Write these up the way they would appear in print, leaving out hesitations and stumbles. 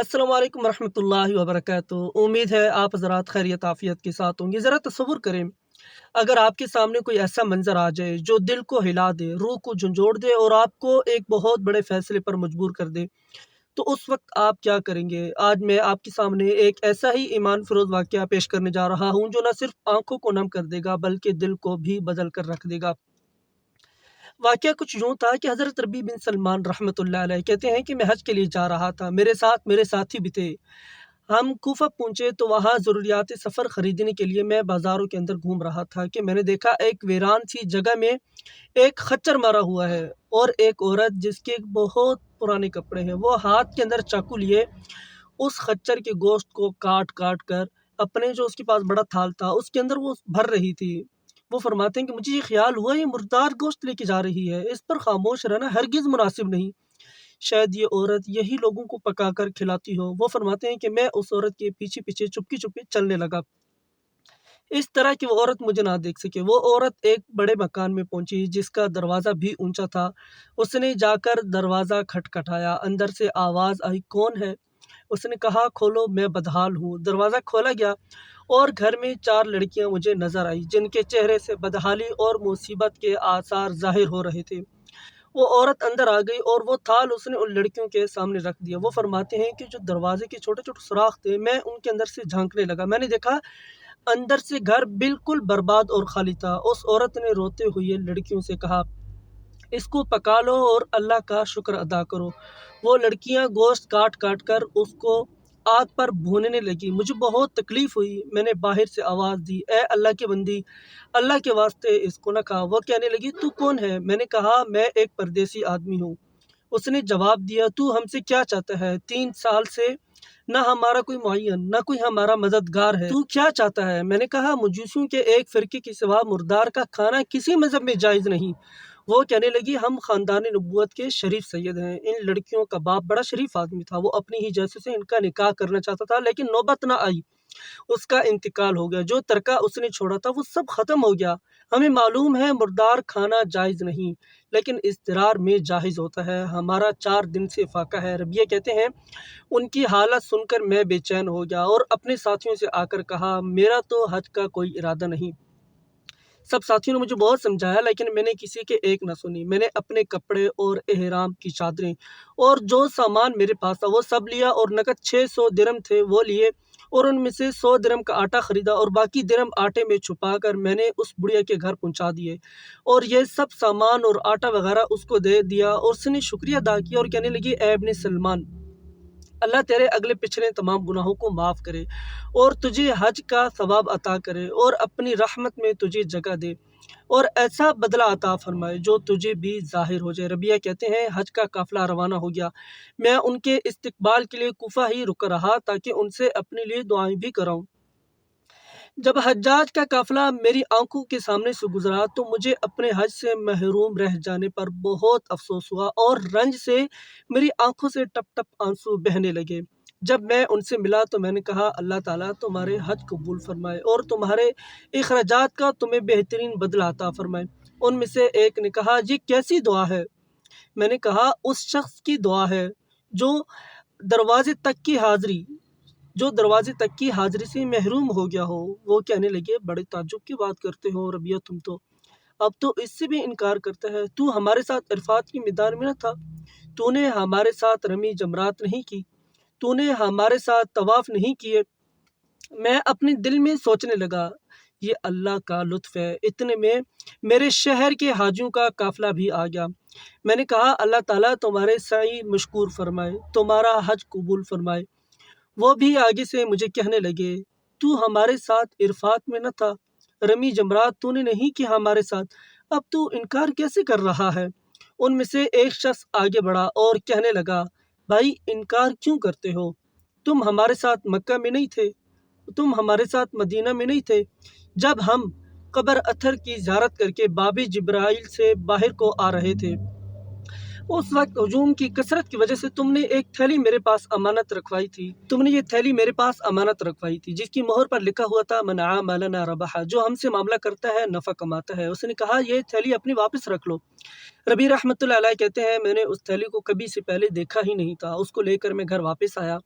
अस्सलाम वालेकुम रहमतुल्लाहि व बरकातुहू। उम्मीद है आप हज़रात खैरियत आफ़ियत के साथ होंगे। ज़रा तसव्वुर करें, अगर आपके सामने कोई ऐसा मंज़र आ जाए जो दिल को हिला दे, रूह को झंझोड़ दे और आपको एक बहुत बड़े फ़ैसले पर मजबूर कर दे, तो उस वक़्त आप क्या करेंगे? आज मैं आपके सामने एक ऐसा ही ईमान फ़रोज़ वाक़या पेश करने जा रहा हूँ जो न सिर्फ़ आँखों को नम कर देगा बल्कि दिल को भी बदल कर रख देगा। वाक़या कुछ यूँ था कि हज़रत रबी बिन सलमान रहमतुल्लाह अलैह कहते हैं कि मैं हज के लिए जा रहा था। मेरे साथ मेरे साथी भी थे। हम कूफ़ा पहुँचे तो वहाँ ज़रूरियात सफ़र ख़रीदने के लिए मैं बाज़ारों के अंदर घूम रहा था कि मैंने देखा एक वीरान सी जगह में एक खच्चर मारा हुआ है और एक औरत जिसके बहुत पुराने कपड़े हैं, वो हाथ के अंदर चाकू लिए उस खच्चर के गोश्त को काट-काट कर अपने जो उसके पास बड़ा थाल था, उसके अंदर वो भर रही थी। वो फरमाते हैं कि मुझे ये ख़्याल हुआ ये मुर्दार गोश्त लेके जा रही है, इस पर ख़ामोश रहना हरगिज़ मुनासिब नहीं। शायद ये औरत यही लोगों को पकाकर खिलाती हो। वो फरमाते हैं कि मैं उस औरत के पीछे-पीछे चुपके-चुपके चलने लगा। इस तरह कि वो औरत मुझे ना देख सके। वो औरत एक बड़े मकान में पहुँची जिसका दरवाज़ा भी ऊँचा था। उसने जाकर दरवाज़ा खटखटाया, अंदर से आवाज़ आई, "कौन है?" उसने कहा, "खोलो, मैं बदहाल हूँ।" दरवाज़ा खोला गया और घर में 4 लड़कियाँ मुझे नज़र आईं, जिनके चेहरे से बदहाली और मुसीबत के आसार ज़ाहिर हो रहे थे। वो औरत अंदर आ गई और वो थाल उसने उन लड़कियों के सामने रख दिया। वो फरमाते हैं कि जो दरवाज़े के छोटे-छोटे सुराख थे, मैं उनके अंदर से झाँकने लगा। मैंने देखा अंदर से घर बिल्कुल बर्बाद और खाली था। उस औरत ने रोते हुए लड़कियों से कहा, "इसको पका लो और अल्लाह का शुक्र अदा करो।" वो लड़कियाँ गोश्त काट-काट कर उसको आग पर भूनने लगी। मुझे बहुत तकलीफ़ हुई। मैंने बाहर से आवाज़ दी, "ए अल्लाह की बंदी, अल्लाह के वास्ते इसको ना खा।" वो कहने लगी, "तू कौन है?" मैंने कहा, "मैं एक परदेसी आदमी हूँ।" उसने जवाब दिया, "तू हमसे क्या चाहता है? 3 साल से ना हमारा कोई मुअय्यन, ना कोई हमारा मददगार है। तू क्या चाहता है?" मैंने कहा, "मजूसियों के एक फ़िरके के सिवा मुर्दार का खाना किसी मज़हब में जायज़ नहीं।" वो कहने लगी, "हम ख़ानदान नबूवत के शरीफ सैयद हैं।" इन लड़कियों का बाप बड़ा शरीफ आदमी था। वो अपनी ही जैसे से इनका निकाह करना चाहता था, लेकिन नौबत ना आई। उसका इंतकाल हो गया। जो तरका उसने छोड़ा था वो सब ख़त्म हो गया। हमें मालूम है मुर्दार खाना जायज़ नहीं, लेकिन इज़्तिरार में जायज़ होता है। हमारा 4 दिन से फ़ाक़ा है। रबिया कहते हैं, उनकी हालत सुनकर मैं बेचैन हो गया और अपने साथियों से आकर कहा, "मेरा तो हज का कोई इरादा नहीं।" सब साथियों ने मुझे बहुत समझाया लेकिन मैंने किसी के एक ना सुनी। मैंने अपने कपड़े और एहराम की चादरें और जो सामान मेरे पास था वो सब लिया और नकद 600 दिरहम थे वो लिए और उनमें से 100 दिरहम का आटा ख़रीदा और बाकी दिरहम आटे में छुपाकर मैंने उस बुढ़िया के घर पहुंचा दिए और ये सब सामान और आटा वगैरह उसको दे दिया और उसने शुक्रिया अदा किया और कहने लगी, "ऐ इब्ने सलमान, अल्लाह तेरे अगले पिछले तमाम गुनाहों को माफ़ करे और तुझे हज का सवाब अता करे और अपनी रहमत में तुझे जगह दे और ऐसा बदला अता फरमाए जो तुझे भी ज़ाहिर हो जाए।" रबिया कहते हैं, हज का काफ़िला रवाना हो गया। मैं उनके इस्तकबाल के लिए कुफा ही रुक रहा ताकि उनसे अपने लिए दुआएं भी कराऊं। जब हज्जाज का काफ़िला मेरी आँखों के सामने से गुज़रा तो मुझे अपने हज से महरूम रह जाने पर बहुत अफ़सोस हुआ और रंज से मेरी आँखों से टप-टप आँसू बहने लगे। जब मैं उनसे मिला तो मैंने कहा, "अल्लाह ताला तुम्हारे हज कबूल फ़रमाए और तुम्हारे इख़राजात का तुम्हें बेहतरीन बदला अता फ़रमाए।" उनमें से एक ने कहा, "ये कैसी दुआ है?" मैंने कहा, "उस शख़्स की दुआ है जो दरवाज़े तक की हाज़िरी जो दरवाज़े तक की हाज़िरी से महरूम हो गया हो।" वो कहने लगे, "बड़े ताज्जुब की बात करते हो रबिया तुम तो। अब तो इससे भी इनकार करता है। तू हमारे साथ अरफ़ात के मैदान में न था? तूने हमारे साथ रमी जमरात नहीं की? तूने हमारे साथ तवाफ़ नहीं किए?" मैं अपने दिल में सोचने लगा, ये अल्लाह का लुत्फ़ है। इतने में मेरे शहर के हाजियों का काफ़िला भी आ गया। मैंने कहा, "अल्लाह ताला तुम्हारे सई मशकूर फ़रमाए, तुम्हारा हज कबूल फ़रमाए।" वो भी आगे से मुझे कहने लगे, "तू हमारे साथ इरफ़ात में न था? रमी जमरात तूने नहीं की हमारे साथ, अब तू इनकार कैसे कर रहा है?" उनमें से एक शख़्स आगे बढ़ा और कहने लगा, "भाई इनकार क्यों करते हो? तुम हमारे साथ मक्का में नहीं थे? तुम हमारे साथ मदीना में नहीं थे? जब हम कब्र अत्थर की ज़ियारत करके बाबे जिब्राइल से बाहर को आ रहे थे, उस वक्त हजूम की कसरत की वजह से तुमने एक थैली मेरे पास अमानत रखवाई थी, तुमने ये थैली मेरे पास अमानत रखवाई थी जिसकी मोहर पर लिखा हुआ था मन आमलना रबहा, जो हमसे मामला करता है नफ़ा कमाता है। उसने कहा ये थैली अपनी वापस रख लो। रबी रहमतुल्लाह अलैह कहते हैं मैंने उस थैली को कभी से पहले देखा ही नहीं था। उसको लेकर मैं घर वापस आया,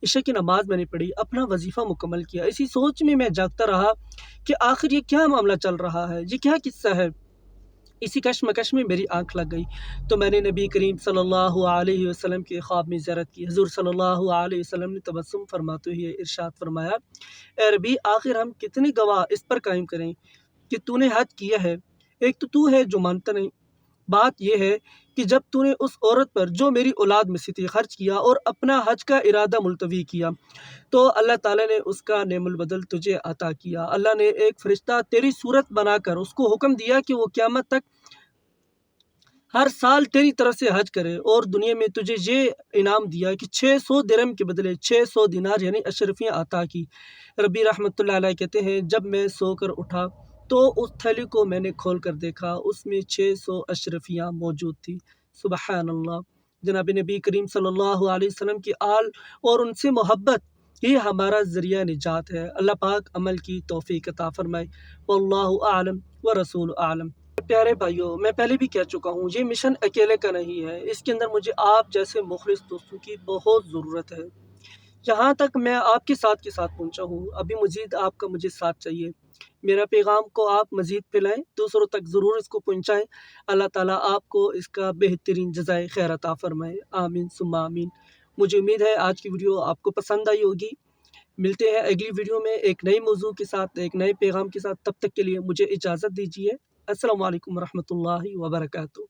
इशा की नमाज मैंने पढ़ी, अपना वजीफ़ा मुकम्मल किया। इसी सोच में मैं जागता रहा कि आखिर ये क्या मामला चल रहा है, ये क्या किस्सा है। इसी कशमकश में मेरी आँख लग गई तो मैंने नबी करीम सल्लल्लाहु अलैहि वसल्लम के ख्वाब में ज़ियारत की। हुज़ूर सल्लल्लाहु अलैहि वसल्लम ने तबस्सुम फरमाते हुए इरशाद फरमाया, ए रबी आखिर हम कितने गवाह इस पर कायम करें कि तूने हज किया है, एक तो तू है जो मानता नहीं। बात यह है कि जब तूने उस औरत पर जो मेरी औलाद में से थी खर्च किया और अपना हज का इरादा मुलतवी किया तो अल्लाह ताला ने उसका नेमुल बदल तुझे अता किया। अल्लाह ने एक फ़रिश्ता तेरी सूरत बनाकर उसको हुक्म दिया कि वो क़यामत तक हर साल तेरी तरफ से हज करे और दुनिया में तुझे ये इनाम दिया कि 600 दिरहम के बदले 600 दिनार यानी अशरफियाँ अता की। रबी रहमतुल्लाह अलैह कहते हैं जब मैं सोकर उठा तो उस थैली को मैंने खोल कर देखा, उसमें 600 अशरफियाँ मौजूद थी। सुबहान अल्लाह। जनाब नबी करीम सल्लल्लाहु अलैहि वसल्लम की आल और उनसे मोहब्बत ये हमारा ज़रिया निजात है। अल्लाह पाक अमल की तौफीक अता फरमाए। वल्लाहु आलम व रसूल आलम। प्यारे भाइयों, मैं पहले भी कह चुका हूँ ये मिशन अकेले का नहीं है, इसके अंदर मुझे आप जैसे मुखलिस दोस्तों की बहुत ज़रूरत है। यहाँ तक मैं आपके साथ के साथ पहुँचा हूँ, अभी मज़ीद आपका मुझे साथ चाहिए। मेरा पैगाम को आप मज़ीद फैलाएँ, दूसरों तक ज़रूर इसको पहुँचाएँ। अल्लाह ताला आपको इसका बेहतरीन जज़ाए खैर अता फ़रमाए। आमीन सुम्मा आमीन। मुझे उम्मीद है आज की वीडियो आपको पसंद आई होगी। मिलते हैं अगली वीडियो में एक नई मौजू के साथ, एक नए पैगाम के साथ। तब तक के लिए मुझे इजाज़त दीजिए। अस्सलामु अलैकुम रहमतुल्लाहि व बरकातुहू।